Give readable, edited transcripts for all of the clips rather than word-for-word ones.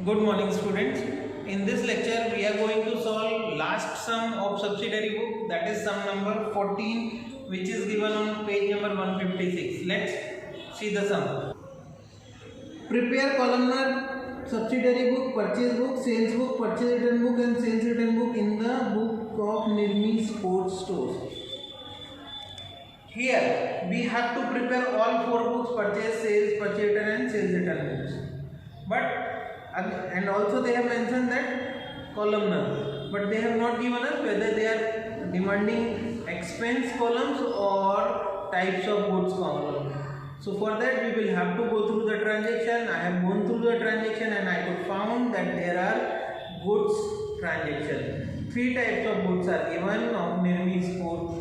Good morning, students. In this lecture, we are going to solve last sum of subsidiary book, that is sum number 14, which is given on page number 156. Let's see the sum. Prepare columnar subsidiary book, purchase book, sales book, purchase return book and sales return book in the book of Nirmi Sports Stores. Here, we have to prepare all four books, purchase, sales, purchase return and sales return books. And also they have mentioned that columnar, but they have not given us whether they are demanding expense columns or types of goods column. So for that we will have to go through the transaction. I have gone through the transaction and I could found that there are goods transaction. Three types of goods are given of Nirmi Sports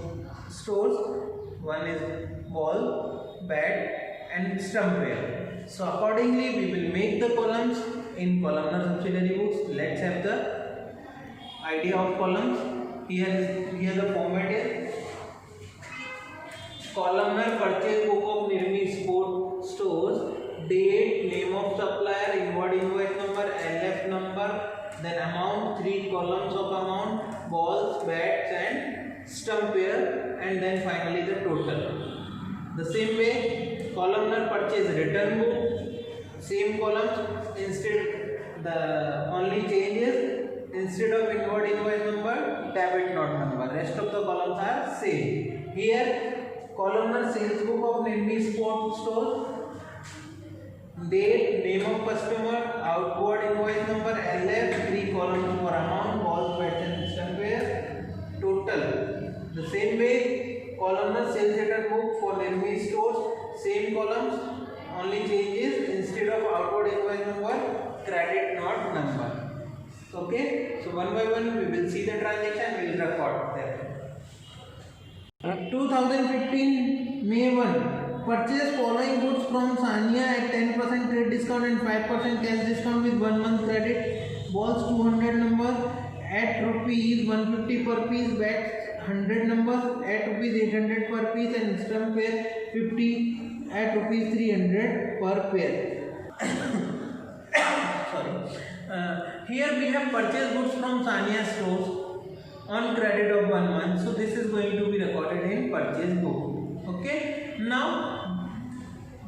Stores. One is ball, bat and stumpware. So accordingly we will make the columns in columnar subsidiary books. Let's have the idea of columns. Here the format is columnar purchase book of Nirmi Sports Stores, date, name of supplier, invoice number, LF number, then amount, 3 columns of amount, balls, bats and stumpware, and then finally the total. The same way columnar purchase return book, same columns, instead the only change is instead of invoice number, debit note number, rest of the columns are same. Here columnar sales book of Nirmi Sports Stores, date, name of customer, outward invoice number, LF, 3 columns for amount, balls, bats and stumpware, total. The same way columnar sales return book for Nirmi Stores, same columns, only change is instead of outward invoice number, credit note number. Okay, so one by one we will see the transaction, we will record them. 2015 May 1, purchase following goods from Sania at 10% trade discount and 5% cash discount with 1 month credit. Balls 200 numbers at rupees 150 per piece, bats 100 numbers at rupees 800 per piece and stumpware 50 at rupees 300 per pair. Sorry. Here we have purchased goods from Sania stores on credit of 1 month. So this is going to be recorded in purchase book. Okay. Now,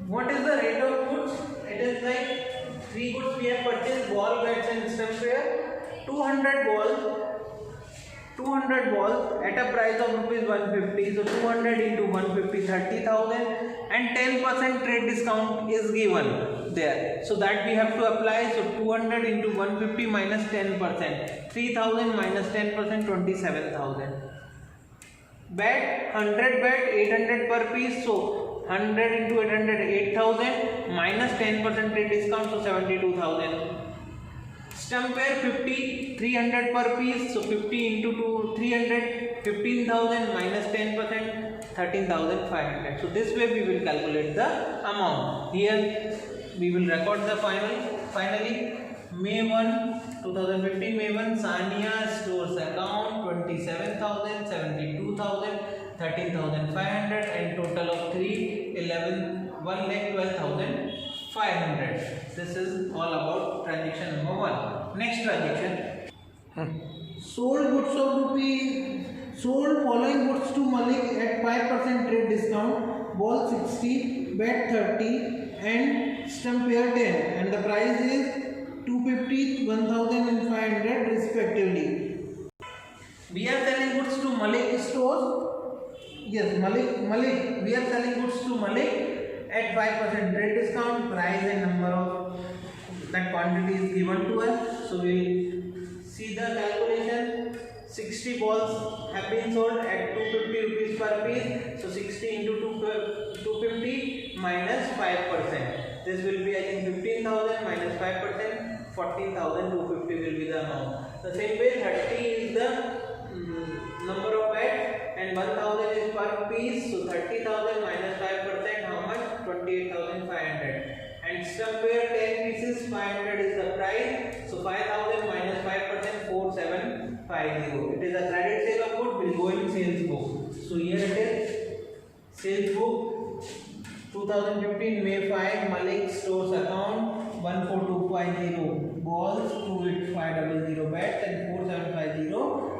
what is the rate of goods? It is like 3 goods we have purchased: ball, bats and stumpware. 200 balls at a price of rupees 150. So 200 into 150, 30,000, and 10% trade discount is given there. So that we have to apply. So 200 into 150 minus 10%, 3,000 minus 10%, 27,000. Bat, 100 bat, 800 per piece. So 100 into 800, 8,000 minus 10% trade discount, so 72,000. Stumpware 50, 300 per piece, so 50 into 2, 300, 15,000 minus 10%, 13,500. So this way we will calculate the amount. Here we will record the finally May 1, 2015 May 1, Sania stores account 27,000, 72,000, 13,500 and total of 1,12,500. This is all about transaction number 1. Next transaction. Sold goods of rupees. Sold following goods to Malik at 5% trade discount. Ball 60, bat 30 and stumpware 10, and the price is 250, 1,500 respectively. We are selling goods to Malik stores. Yes, Malik. We are selling goods to Malik at 5% trade discount. Price and number of that quantity is given to us. So we see the calculation. 60 balls have been sold at 250 rupees per piece. So 60 into 250 minus 5%. This will be, I think, 15,000 minus 5%. 14,250 will be the amount. The same way 30 is the number of bats and 1,000 is per piece. So 30,000 minus 5%, how much? 28,500. And stumpware 10 pieces, 500 is the price. So 5,000 minus 5%, 4,750. It is a credit sale of good, will go in sales book. So here it is sales book 2015 May 5, Malik stores account 14250. Ball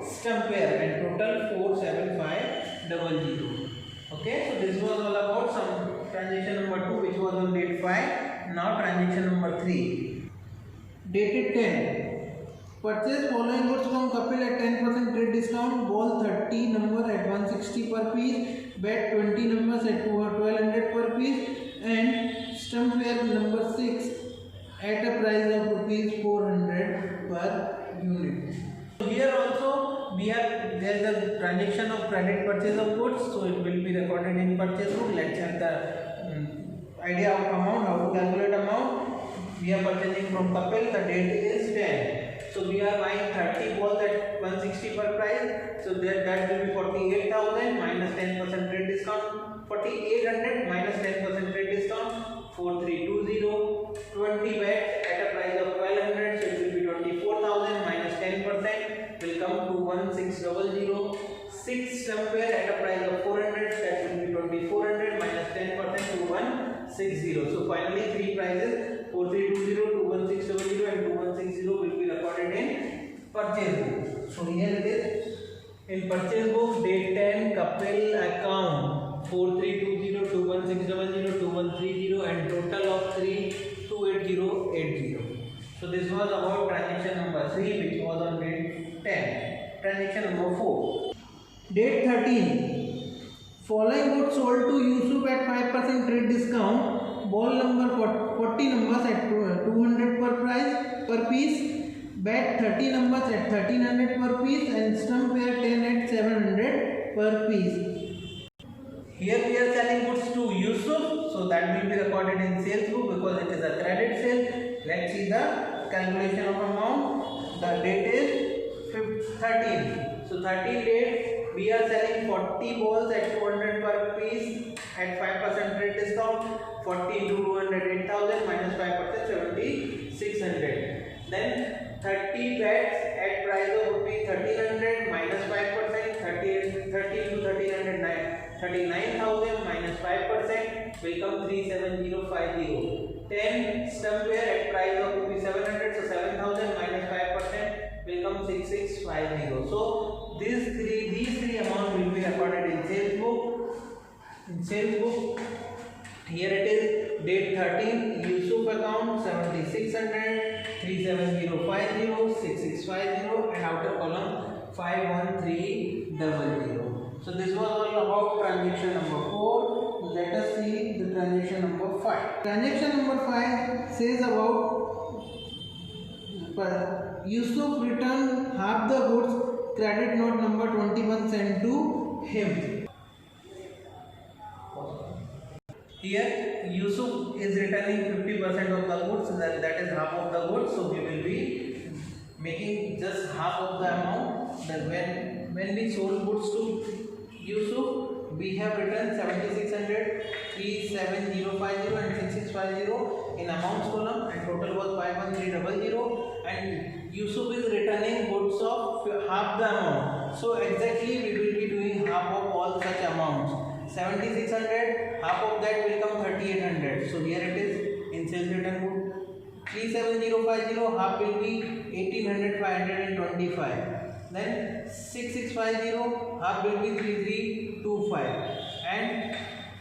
Stumpware, and total 47500. Okay, so this was all about some transaction number 2 which was on date 5. Now transaction number 3 dated 10. Purchase following goods from Kapil at 10% trade discount. Ball 30 number at 160 per piece, bat 20 numbers at 1200 per piece, and Stumpware number 6 at a price of rupees 400 per unit. So here also there is a transaction of credit purchase of goods, so it will be recorded in purchase book. Let's have the idea of amount, how to calculate amount. We are purchasing from Kapil, the date is 10. So we are buying 30 balls at 160 per price. So that will be 48,000 minus 10% trade discount. 4,800 minus 10% trade discount. 4,320. 20 bets at a price of 1,200. So it will be 24,000 minus 10% will come to 1,600. 6 Stumpware at a price of 400. That will be 2,400 minus 10% to 160. So finally 3 prices. 4320, 21600 and 2160 will be recorded in purchase book. So here it is in purchase book, date 10, Kapil account 4320, 21600, 2130 and total of 3,28080. So this was about transaction number 3 which was on date 10. Transaction number 4. Date 13. Following goods sold to Yusuf at 5% trade discount. Ball number 40 numbers at 200 per piece, bat 30 numbers at 1300 per piece, and Stumpware 10 at 700 per piece. Here we are selling goods to Yusuf, so that will be recorded in sales book because it is a credit sale. Let's see the calculation of amount. The date is 13. So 13 date. We are selling 40 balls at 200 per piece at 5% trade discount. 40 into 200, 8,000 minus 5%, 7,600. Then 30 bets at price of rupees 1,300 minus 5%, 30 into 1,300, 39,000 minus 5% will come 3,750. 10 Stumpware at price of rupees 700, so 7,000 minus 5% will come 6,650. So these three amounts will be recorded in sales book. Here it is date 13, Yusuf account 7,600, 3,750, 6,650 and outer column 5,1,300. So this was all about transaction number 4. Let us see the transaction number 5. Transaction number 5 says about Yusuf returned half the goods, credit note number 21 sent to him. Here Yusuf is returning 50% of the goods, that is half of the goods, so we will be making just half of the amount. That when we sold goods to Yusuf, we have returned 7,600, 3,750 and 6,650 in amounts column, and total was 5,1,300, and Yusuf is returning goods of half the amount. So exactly we will be doing half of all such amounts. 7,600, half of that will come 3,800. So here it is in sales return book. 3,750, half will be 1,800, 525. Then 6,650, half will be 3,325. And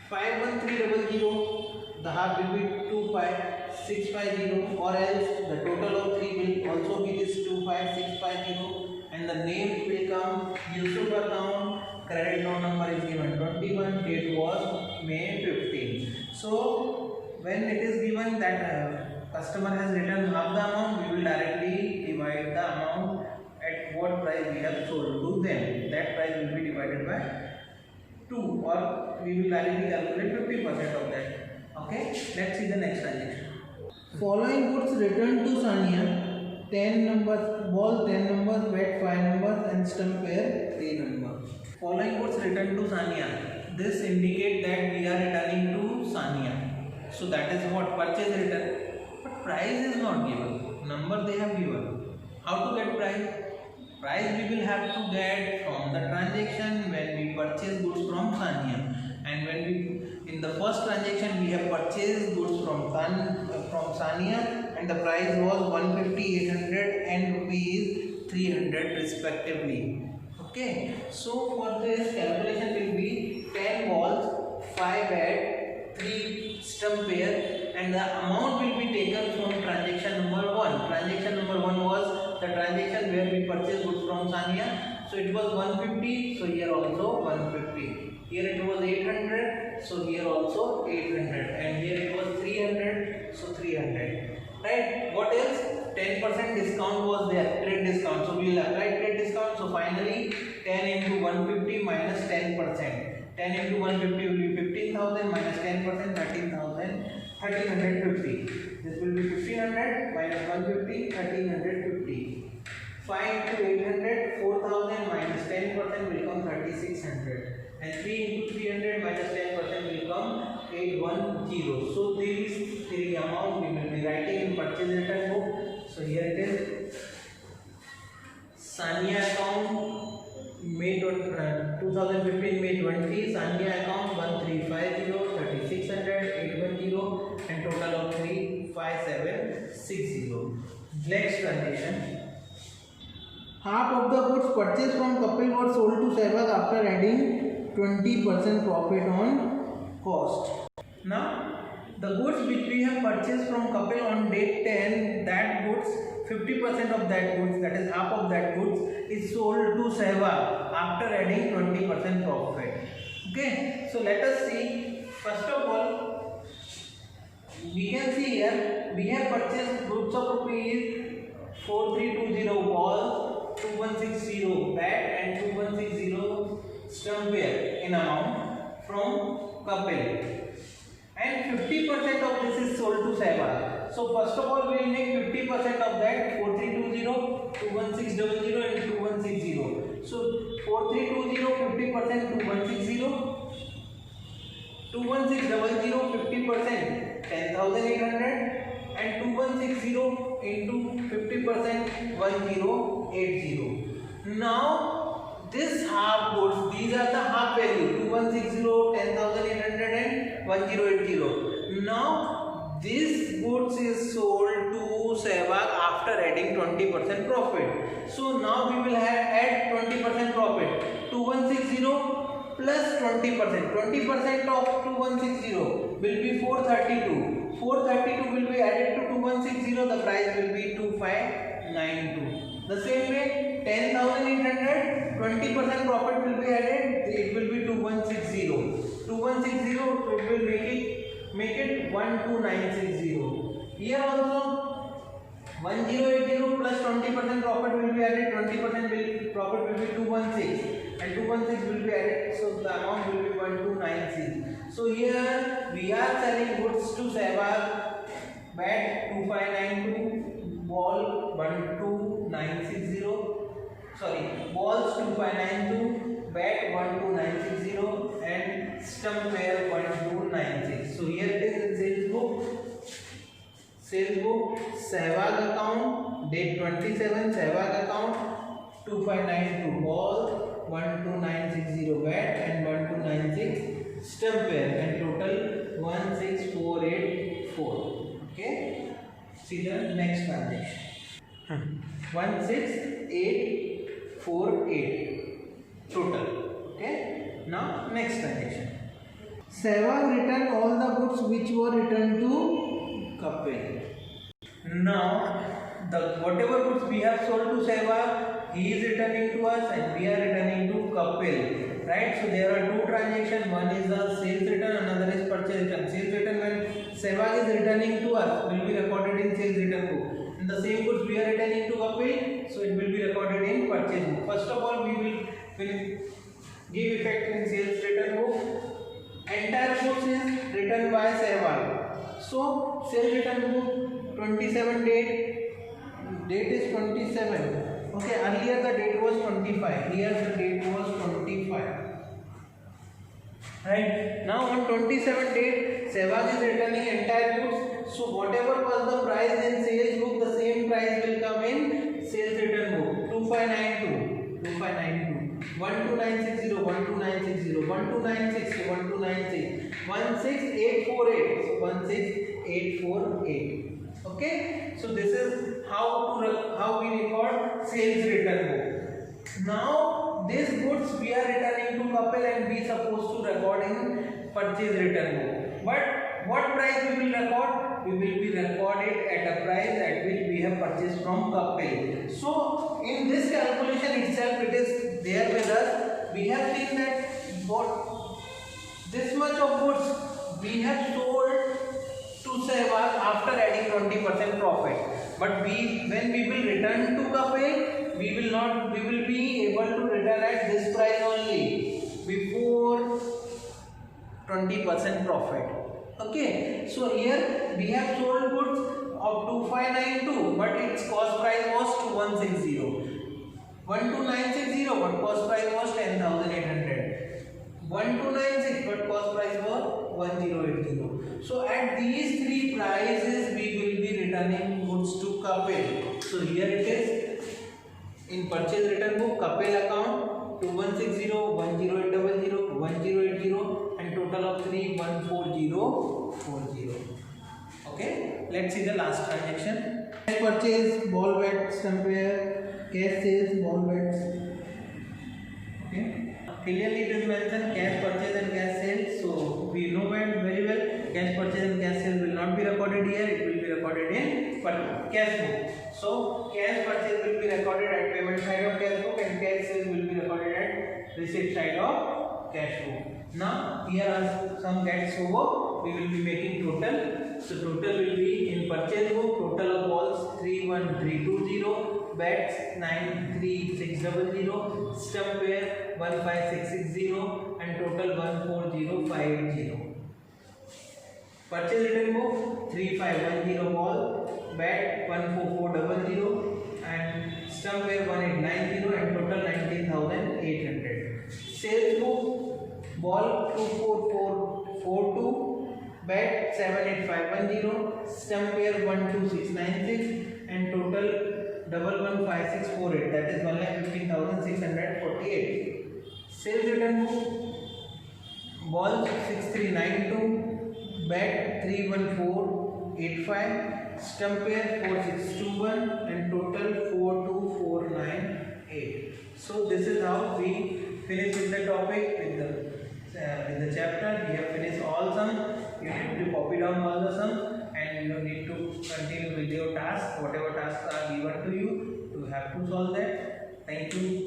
5,1,300, the half will be 2,5,650, or else the total of 3 will also be this 2,5,650, and the name will come Yusuf account. Credit note number is given 21, date was May 15. So when it is given that customer has returned half the amount, we will directly divide the amount at what price we have sold to them. That price will be divided by 2, or we will directly calculate 50% of that. Okay, let's see the next transaction. Following goods returned to Sania: 10 numbers, ball 10 numbers, bat 5 numbers, and Stumpware 3 numbers. Following goods returned to Sania. This indicates that we are returning to Sania. So that is what purchase return. But price is not given. Number they have given. How to get price? Price we will have to get from the transaction when we purchase goods from Sania. And when we in the first transaction we have purchased goods from Sania, and the price was 150, 800 and rupees 300 respectively. Okay, so for this calculation will be 10 balls, 5 bat, 3 stump pair, and the amount will be taken from transaction number 1. Transaction number 1 was the transaction where we purchased goods from Sania. So it was 150. So here also 150. Here it was 800. So here also 800. And here it was 300. So 300. Right? What else? 10% discount was there, trade discount. So we will apply trade discount. So finally 10 into 150 minus 10%. 10 into 150 will be 15,000 minus 10%, 13,000, 1350. This will be 1500 minus 150, 1350. 5 into 800, 4,000 minus 10% will come 3600. And 3 into 300 minus 10% will come 810. So this is the amount we will be writing in purchase return book. So here it is. Sania account May 2015 May 20. Sania account 1350, 3600, 810, and total of 35760. Next transaction. Half of the goods purchased from Kapil were sold to Sehwag after adding 20% profit on cost. Now, the goods which we have purchased from Kapil on date 10, that goods, 50% of that goods, that is half of that goods, is sold to Sehwag after adding 20% profit. Okay, so let us see. First of all, we can see here we have purchased goods of rupees 4320 balls, 2160 bat, and 2160 stump pair in amount from Kapil. And 50% of this is sold to Sehwag. So first of all, we will make 50% of that 4320, 21600, and 2160. So 4320 50% 2160, 2160 50% 10,800, and 2160 into 50% 1080. Now this half goods, these are the half value 2160, 10,800, and 1080. Now this goods is sold to Sehwag after adding 20% profit. So now we will add 20% profit. 2160 plus 20%. 20% of 2160 will be 432. 432 will be added to 2160. The price will be 2592. The same way 10,800, 20% profit will be added. It will be 2160. 2160, so it will make it 12960. Here also 1080 plus 20% profit will be added. 20% profit will be 216, and 216 will be added. So the amount will be 1296. So here we are selling goods to Sehwag, bat 2592, ball 12960. Sorry, balls 2592, bat 12960, and stump pair 1296. So here it is in sales book. Sales book, Sehwag account, date 27, Sehwag account 2592 ball, 12960 bat, and 1296 stump pair, and total 16484. Okay, see the next transaction. 16848 total. Okay, now next transaction. Sehwag returned all the goods which were returned to Kapil. Now whatever goods we have sold to Sehwag, he is returning to us and we are returning to Kapil. Right? So there are two transactions. One is the sales return, another is purchase return. Sales return, when Sehwag is returning to us, will be recorded in sales return book. And the same goods we are returning to Kapil, so it will be recorded in purchase book. First of all, we will give effect in sales return book. Entire goods is written by Sehwag. So sales return book 27 date is 27. Okay, earlier the date was 25. Here the date was 25. Right? Now on 27 date, Sehwag is returning entire goods. So whatever was the price in sales book, the same price will come in sales return book. 2592, 12960, 12960, 12960, 12960, 16848. So 16848. Okay, so this is how we record sales return book. Now this goods we are returning to couple and we supposed to record in purchase return book. But what price we will record? We will be recorded at a price at which we have purchased from couple. So in this calculation itself, it is there with us. We have seen that what this much of goods we have sold to Sehwag after adding 20% profit. But when we will return to couple, we will be able to return at this price only before 20% profit. Okay, so here we have sold goods of 2592, but its cost price was 2160. 12960, but cost price was 10,800. 1296, but cost price was 1080. So at these three prices we will be returning goods to couple. So here it is in purchase return book, couple account 2160, 10800, 1080 and total of 3,14040. Okay, let's see the last transaction. Cash purchase, ball bat, stampware, cash sales, ball bats. Okay, clearly it is mentioned cash purchase and cash sales. So we know that very well. Cash purchase and cash sales will not be recorded here. It will be recorded in cash book. So cash purchase will be recorded at payment side of cash book and cash sales will be recorded at receipt side of cash book. Now here are some gets over. We will be making total. So total will be in purchase book, total of balls 31320, bats 93600, stump pair 15660 and total 14050. Purchase return book 3510 ball, bat 14400 and stump pair 1890 and total 19800. Sales book ball 24442, bat 78510, stump pair 12696 and total 115648, that is 1,15,648. Sales return book ball 6392, bat 31485, stump pair 4621 and total 42498. So this is how we finish with the topic, with the chapter. We have finished all sum. You need to copy down all the sum and you need to continue with your task. Whatever tasks are given to you, you have to solve that. Thank you.